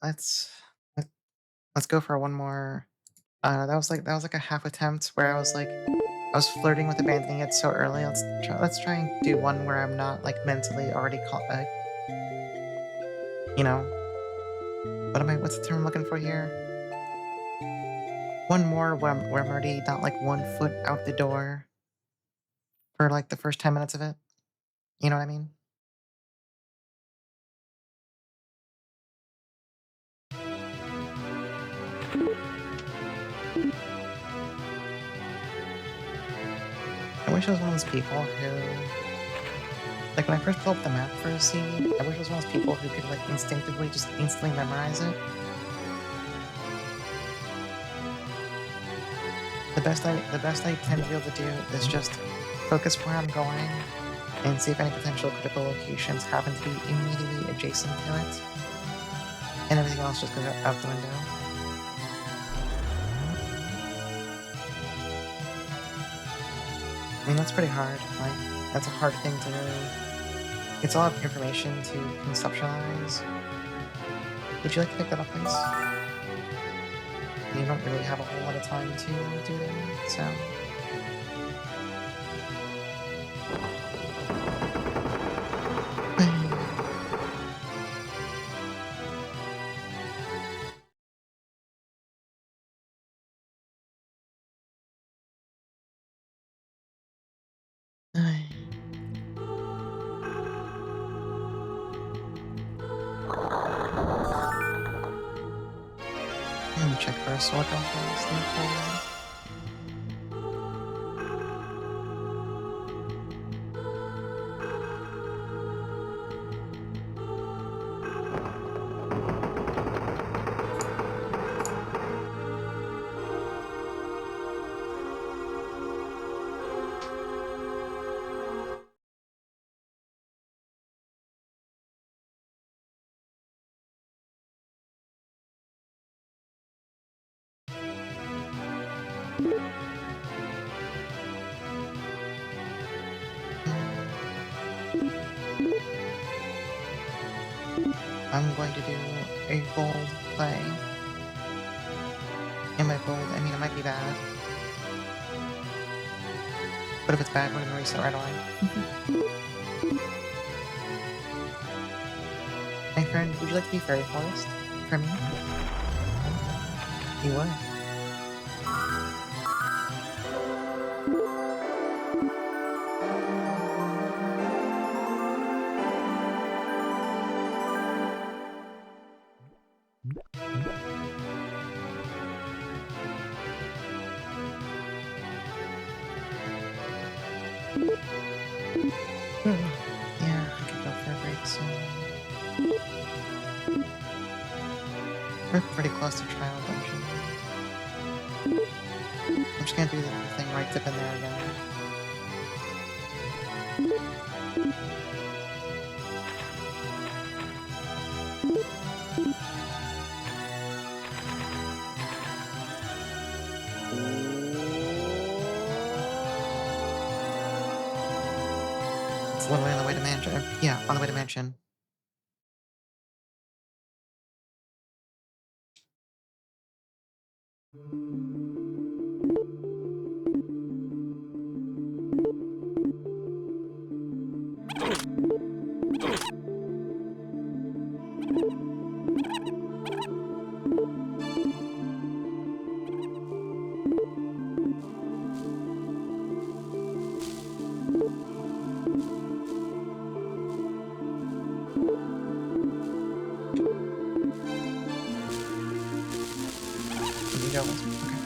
let's let- let's go for one more. That was like a half attempt where I was flirting with abandoning it so early. Let's try and do one where I'm not like mentally already caught. You know, what's the term I'm looking for here? One more where I'm already not like 1 foot out the door for like the first 10 minutes of it. You know what I mean? I wish I was one of those people who, like, when I first pulled up the map for a scene, I wish I was one of those people who could like instinctively just instantly memorize it. The best I tend to be able to do is just focus where I'm going and see if any potential critical locations happen to be immediately adjacent to it, and everything else just goes out the window. I mean, that's pretty hard. Like, that's a hard thing to really. It's a lot of information to conceptualize. Would you like to pick that up, please? You don't really have a whole lot of time to do that, so. Let me check for a sword roll first. I'm going to do a bold play. And by bold, I mean it might be bad. But if it's bad, we're gonna reset right away. My friend, would you like to be fairy forest for me? You would. Yeah, I could go for a break soon. We're pretty close to trial dungeon. I'm just gonna do the thing right dip in there again. It's literally on the way to mansion. Yeah, on the way to mansion. Can you go? Okay.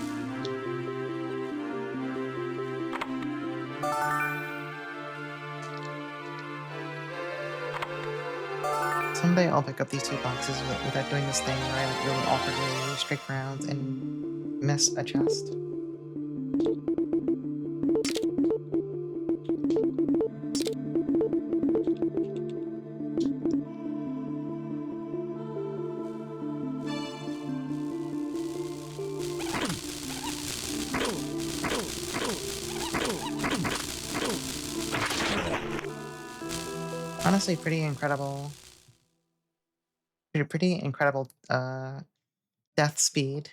Someday I'll pick up these 2 boxes without doing this thing where I like really awkwardly streak around and miss a chest. Honestly, pretty incredible. pretty incredible death speed.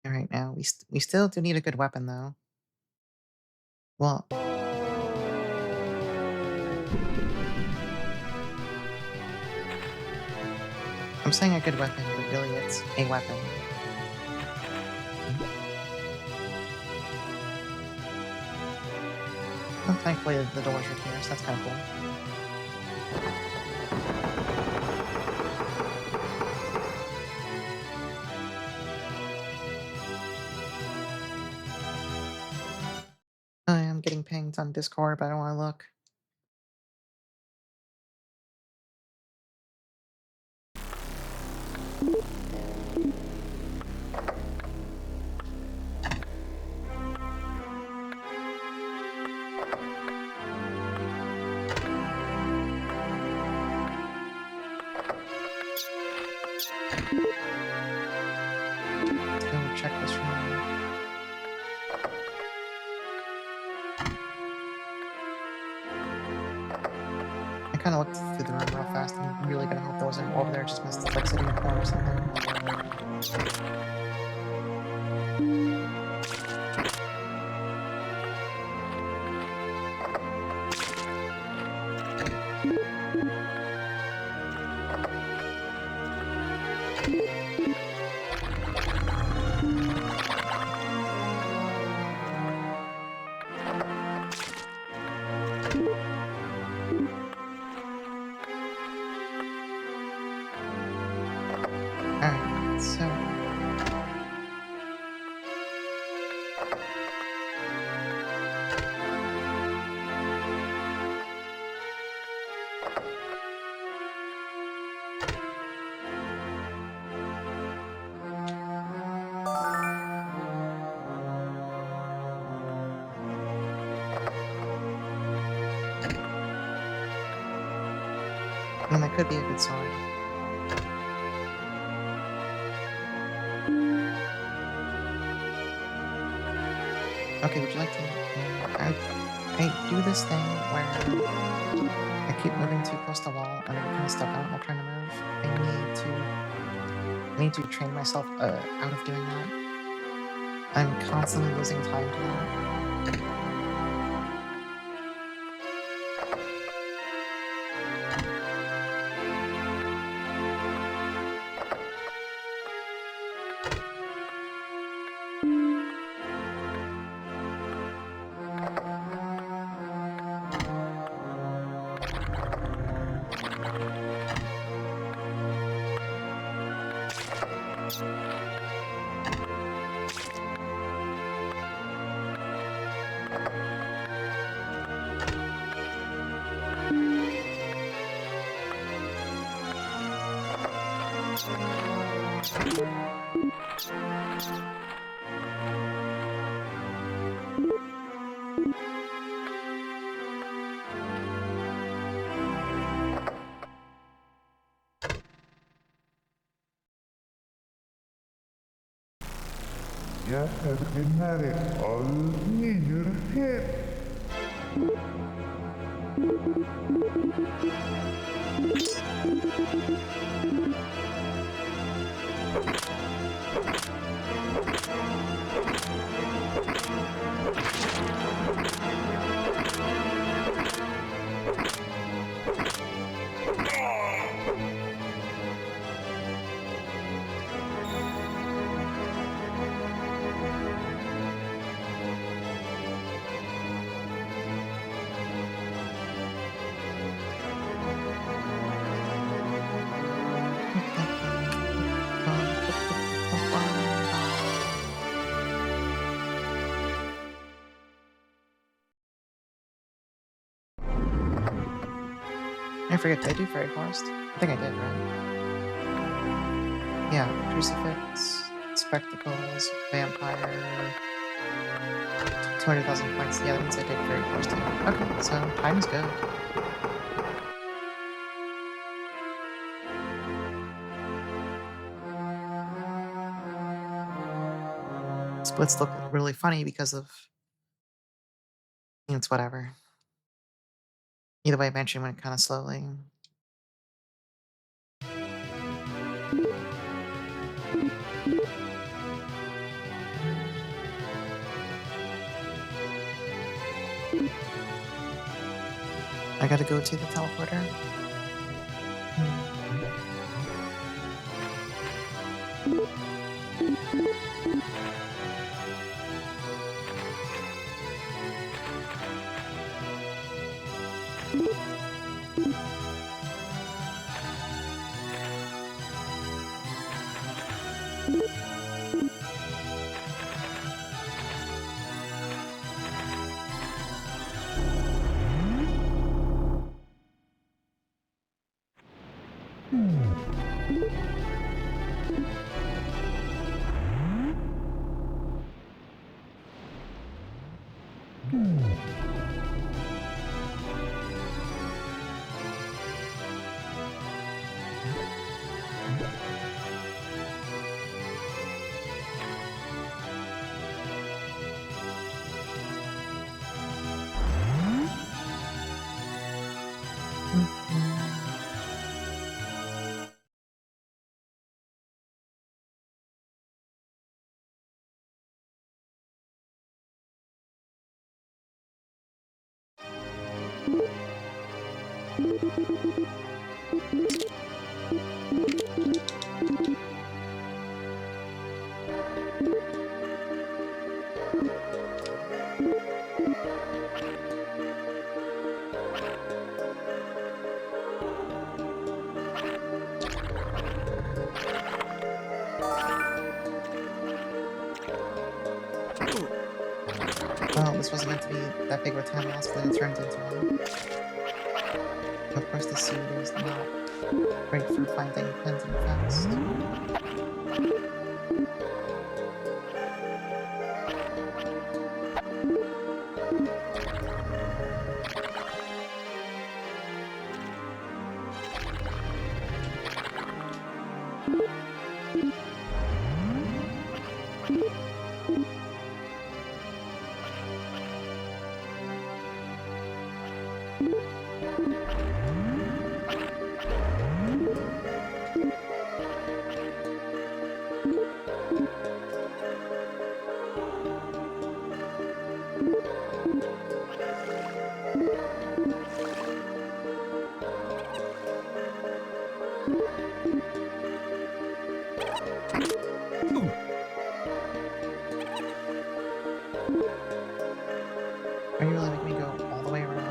All right, now we still do need a good weapon though. Well, I'm saying a good weapon, but really it's a weapon. Well, thankfully the doors are here, so that's kind of cool. I am getting pinged on Discord, but I don't want to look. Let's go check this room. I kind of looked through the room real fast. I'm really gonna hope there wasn't over there just missed like sitting in a corner or something. Alright, so I mean that could be a good sword. Okay, would you like to? I do this thing where I keep moving too close to the wall and I get kind of stuck on it while trying to move. I need to train myself out of doing that. I'm constantly losing time to that. Ya terminare all your head. I forget, did I do Fairy Forest? I think I did, right? Yeah, crucifix, spectacles, vampire, 200,000 points. Yeah, that means I did very close to it. Okay, so time's good. Splits look really funny because of it's whatever. Either way, I eventually went kind of slowly. I gotta go to the teleporter. Well, this wasn't meant to be that big of a time loss, but then it turned into one. Of course, the seed is not great for finding pins and fast. Are you really making me go all the way around?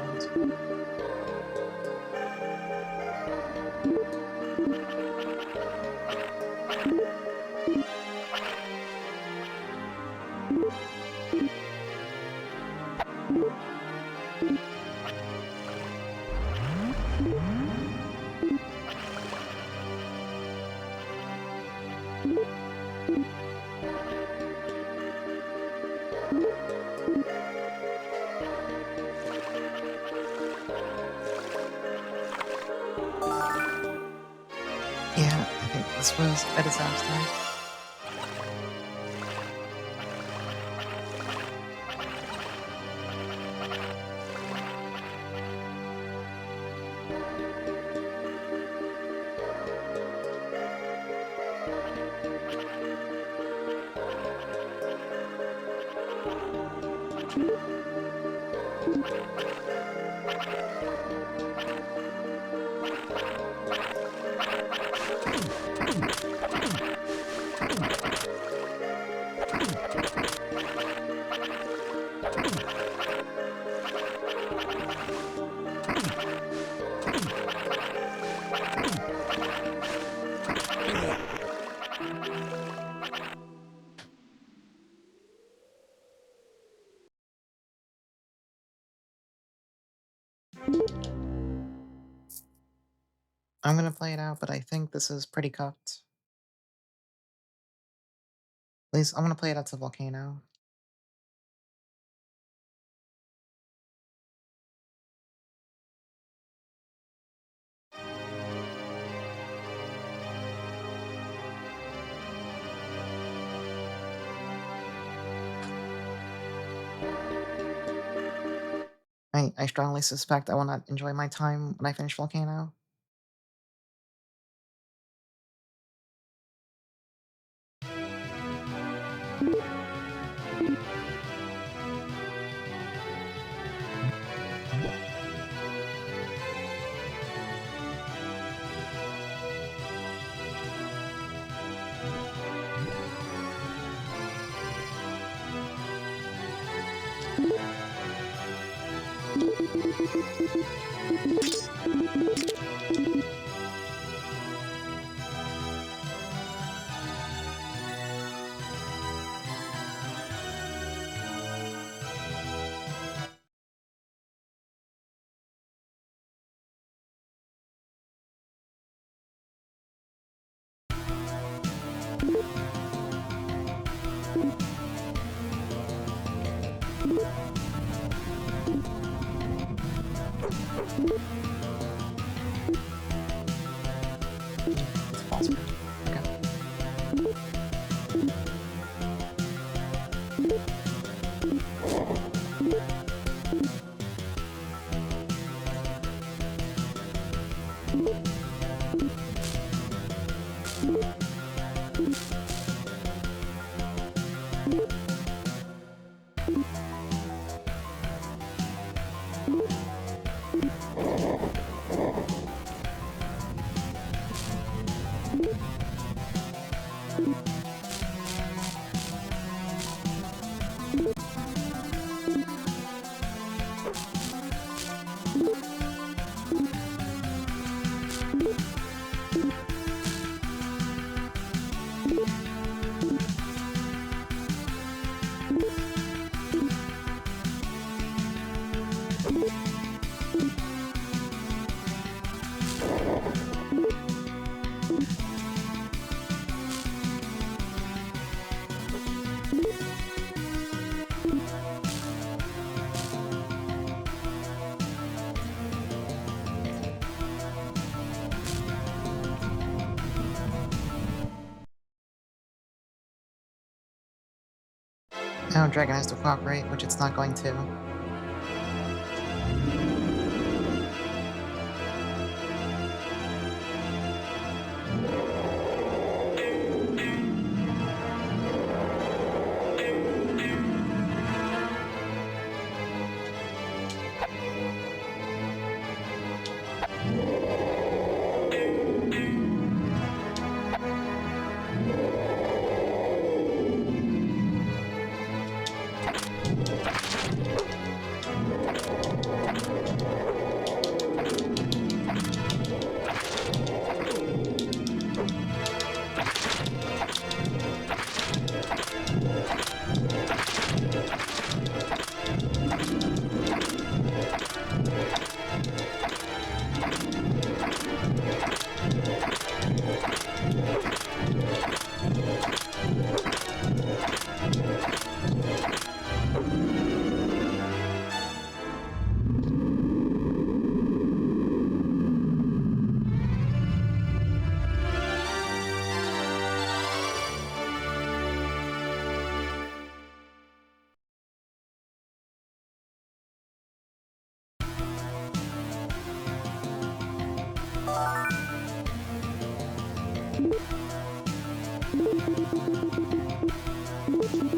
Yeah, I think this was a disaster. I'm gonna play it out, but I think this is pretty cooked. least I want to play it as a volcano. I strongly suspect I will not enjoy my time when I finish volcano. It's a false path. Okay. Now Dragon has to cooperate, which it's not going to.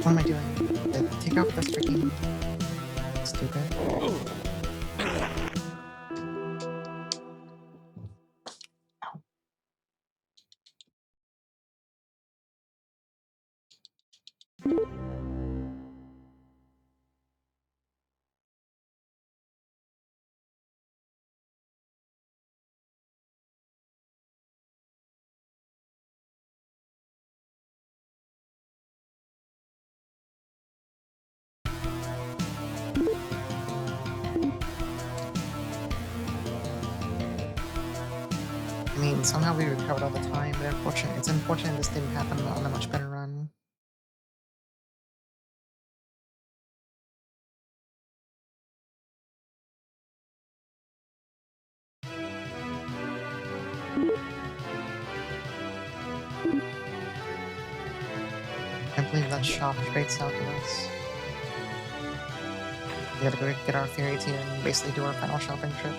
What am I doing? Take off this freaking stupid. I mean, somehow we recovered all the time, but it's unfortunate this didn't happen on a much better run. I believe that shop straight south of us. We gotta go get our fairy team and basically do our final shopping trip.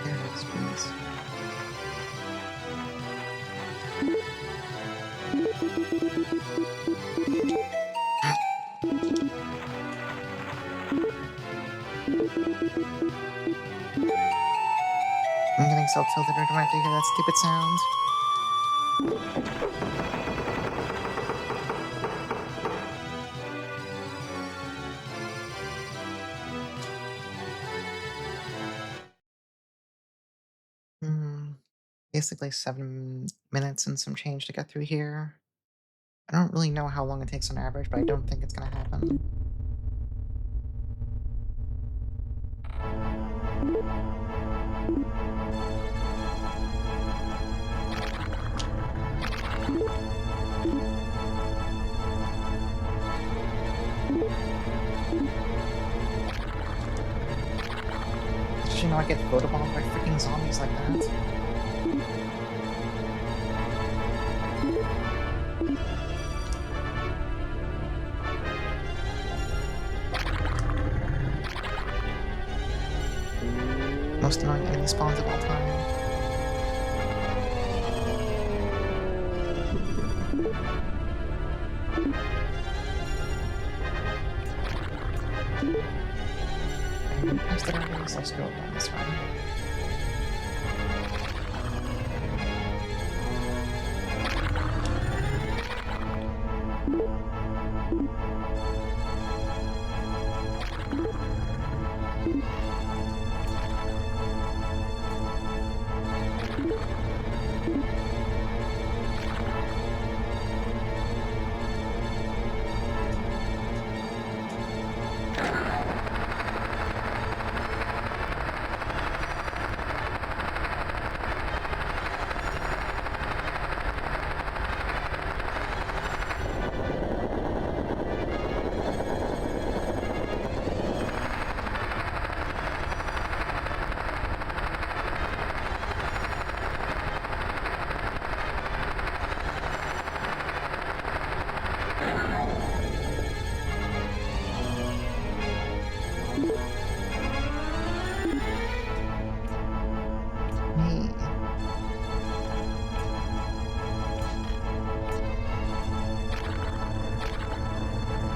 There it is, please. I'm getting so tilted every time I have to hear that stupid sound. Basically 7 minutes and some change to get through here. I don't really know how long it takes on average, but I don't think it's gonna happen. Did you not get photobombed by freaking zombies like that? Most annoying enemy spawns of all time. And past it already, so let's go down this way.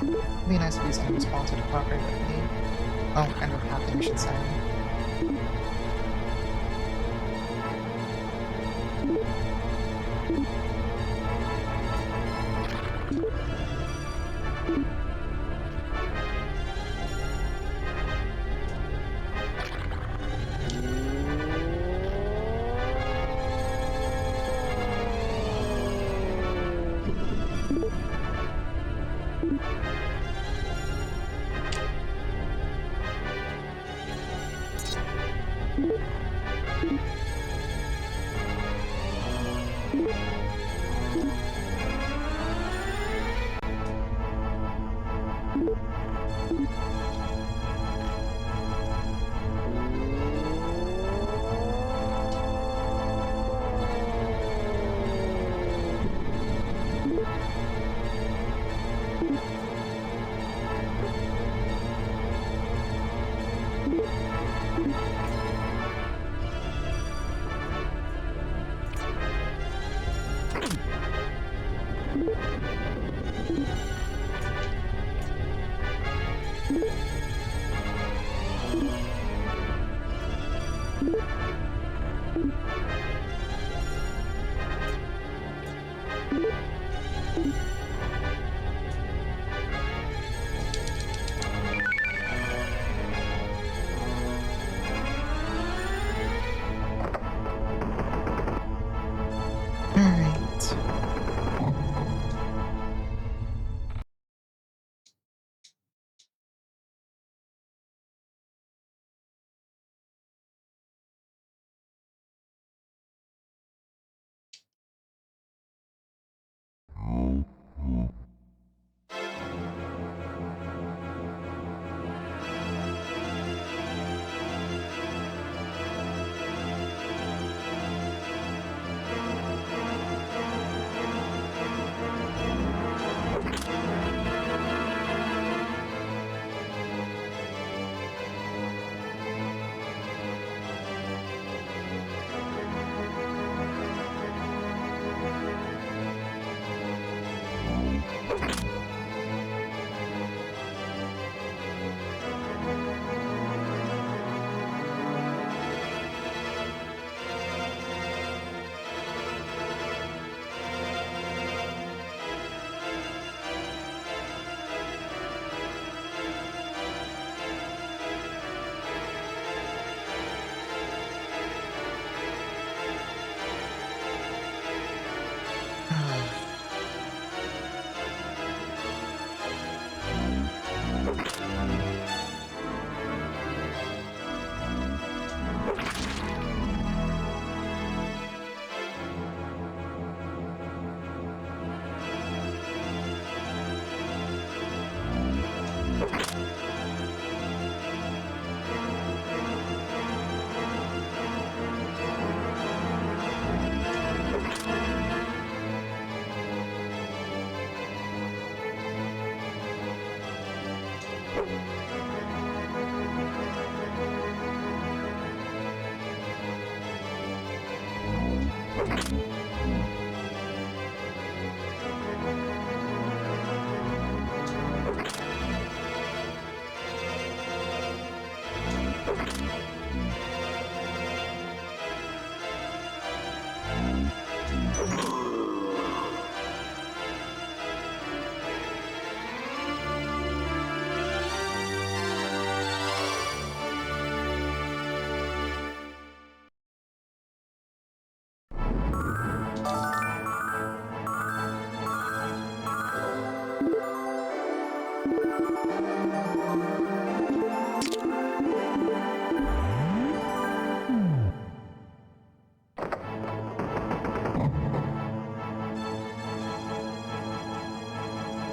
It'd be nice if these enemy spawns would cooperate with me. Oh, and with Happy, I should say. Alright.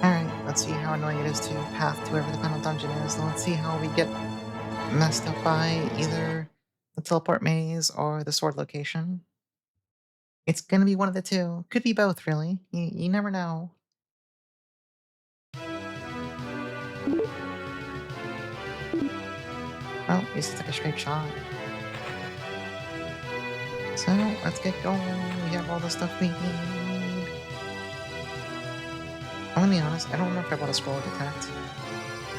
Alright, let's see how annoying it is to path to wherever the final dungeon is. And let's see how we get messed up by either the teleport maze or the sword location. It's gonna be one of the two. Could be both, really. You never know. Well, at least it's like a straight shot. So, let's get going. We have all the stuff we need. I'm gonna be honest, I don't remember if I bought a scroll detect.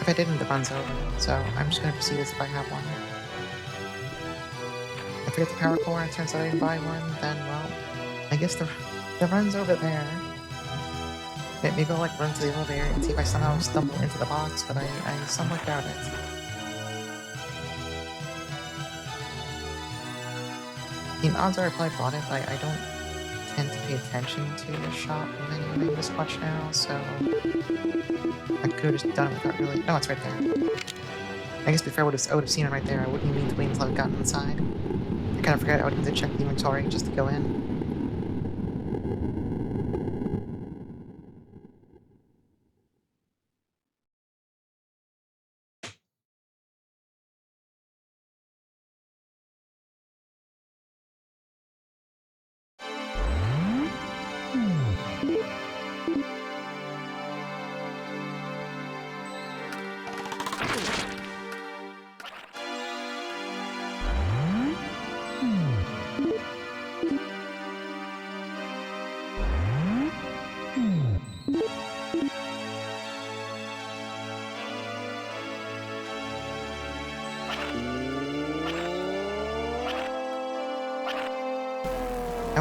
If I didn't, it runs over. So, I'm just gonna proceed as if I have one. If I get the power core and it turns out I didn't buy one, then, well, I guess the run's over there. Maybe I'll, like, run to the elevator and see if I somehow stumble into the box, but I somewhat doubt it. I mean, odds are I probably bought it, but I don't tend to pay attention to the shop when I this much now, so I could have just done it without really. No, it's right there. I guess before I would have seen it right there. I wouldn't even need to wait until I gotten inside. I kind of forgot I would need to check the inventory just to go in.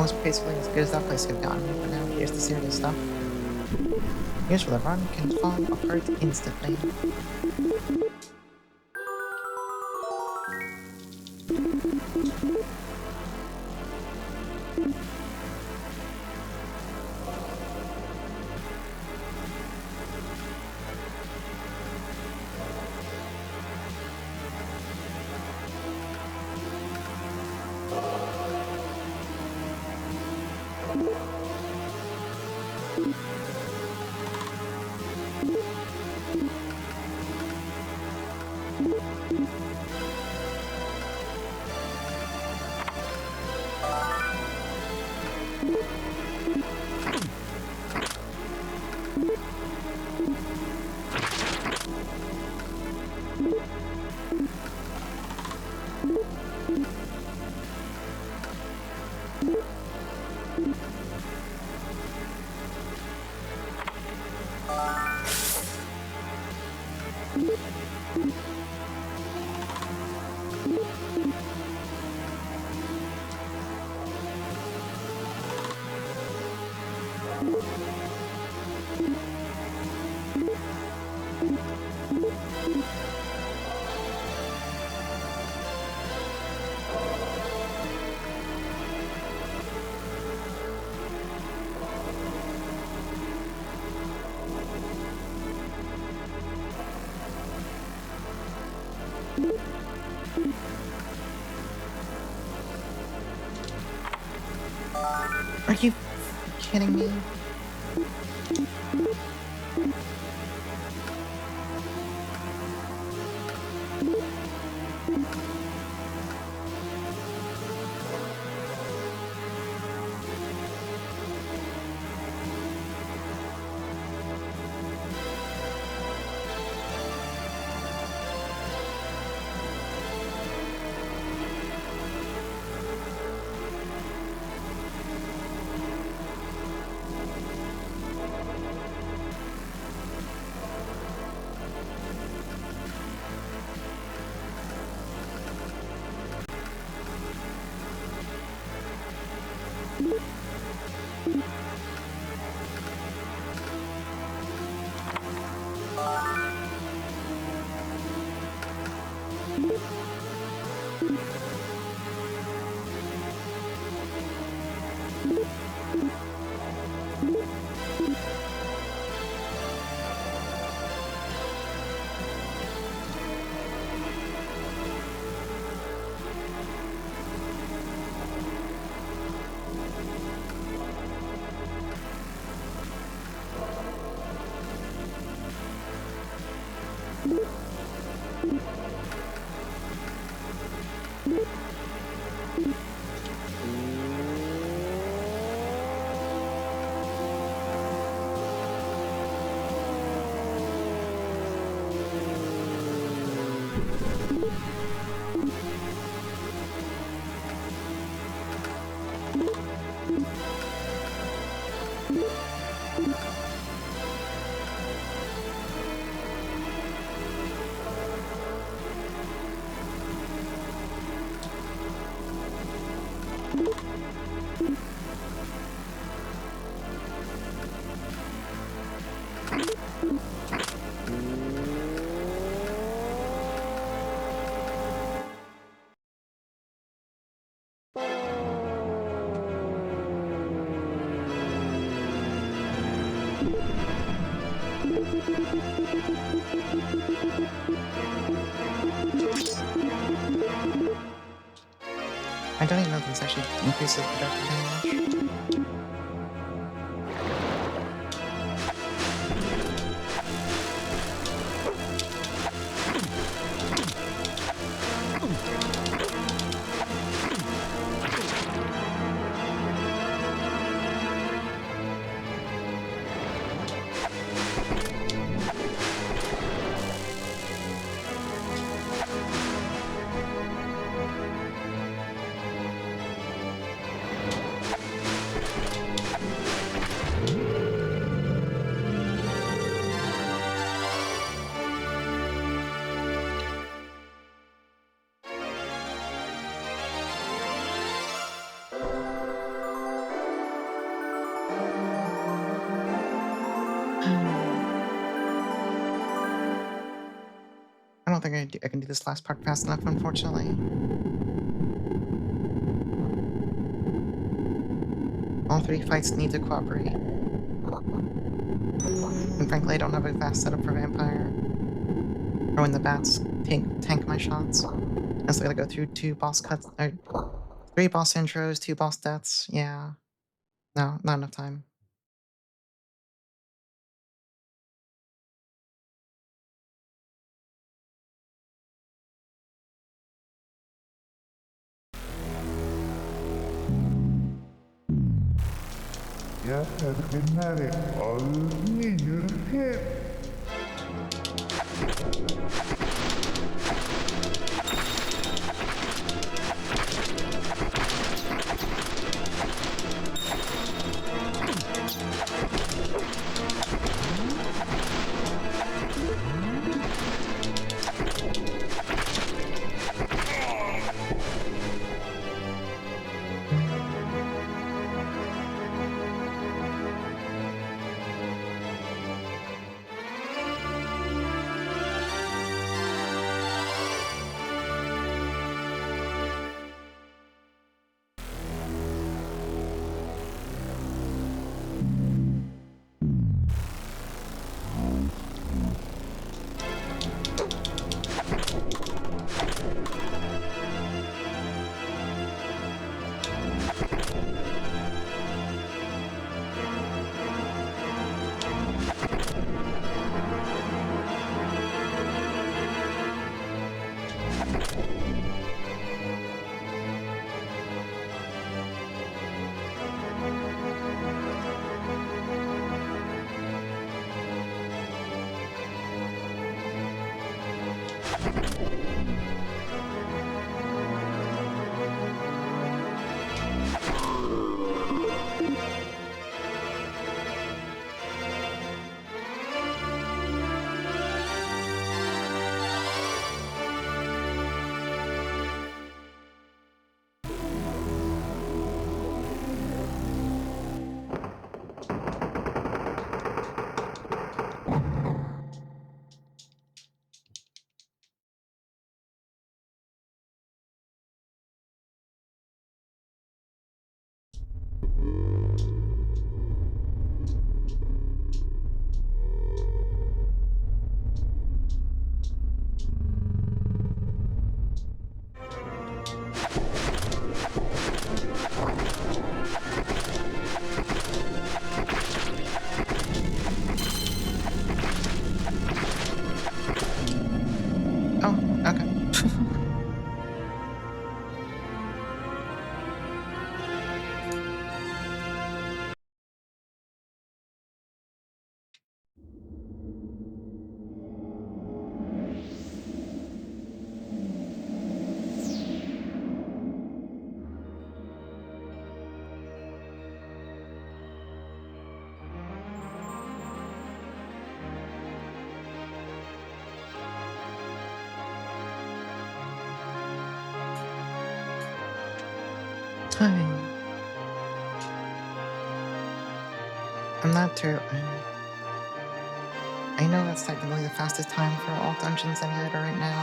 I was basically as good as that place could have gotten, but now here's the serious stuff. Here's where the run can fall apart instantly. Are you kidding me? I don't even know if this actually increases projectile damage. don't think I can do this last part fast enough, unfortunately. All 3 fights need to cooperate. And frankly, I don't have a fast setup for Vampire. Or when the bats tank my shots. And so I gotta go through 2 boss cuts, or 3 boss intros, 2 boss deaths. Yeah. No, not enough time. Jag älskar all nyhet. Oh, okay. Hi. I'm not too. I know that's technically the fastest time for all dungeons emulator right now,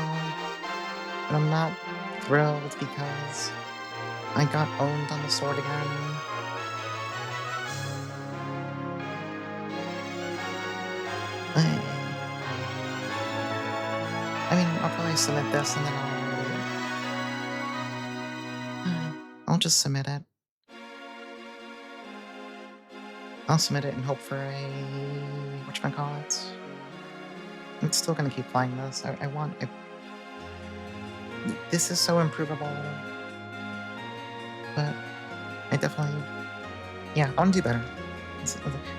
but I'm not thrilled because I got owned on the sword again. I mean, I'll probably submit this and then I'll just submit it. I'll submit it and hope for a whatchamacallit. I'm still gonna keep playing this. I want. This is so improvable, but I definitely. Yeah, I want to do better.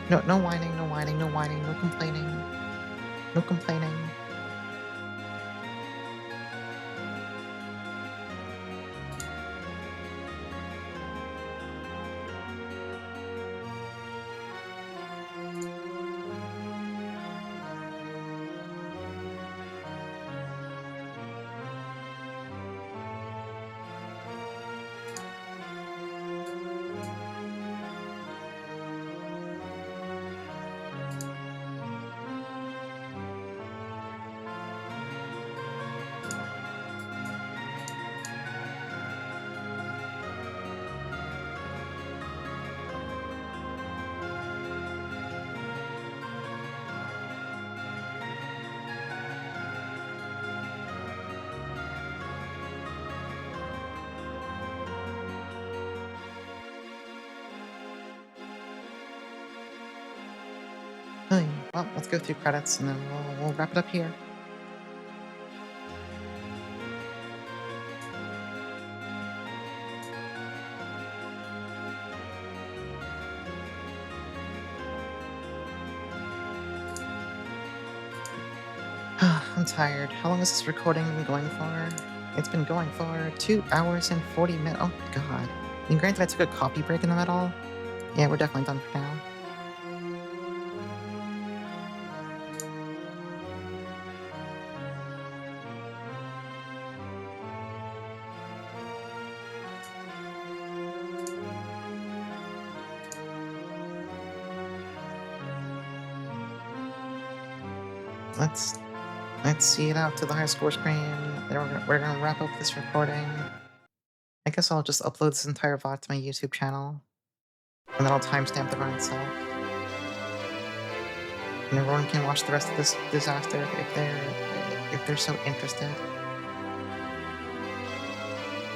No whining, no whining, no whining, no complaining, no complaining. Hey, well, let's go through credits and then we'll wrap it up here. I'm tired. How long has this recording been going for? It's been going for 2 hours and 40 minutes. Oh my god. And granted, I took a coffee break in the middle. Yeah, we're definitely done for now. Let's let's see it out to the high score screen. Then we're gonna wrap up this recording. I guess I'll just upload this entire VOD to my YouTube channel, and then I'll timestamp the run itself. And everyone can watch the rest of this disaster if they're so interested.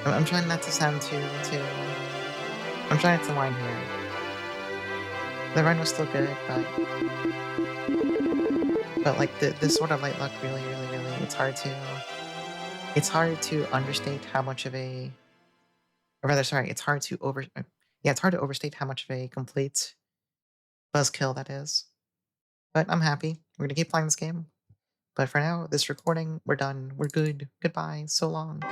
I'm trying not to sound too. I'm trying not to whine here. The run was still good, but like this sort of light luck really it's hard to understate how much of a or rather sorry it's hard to yeah, it's hard to overstate how much of a complete buzzkill that is. But I'm happy. We're gonna keep playing this game. But for now, this recording, we're done. We're good. Goodbye. So long.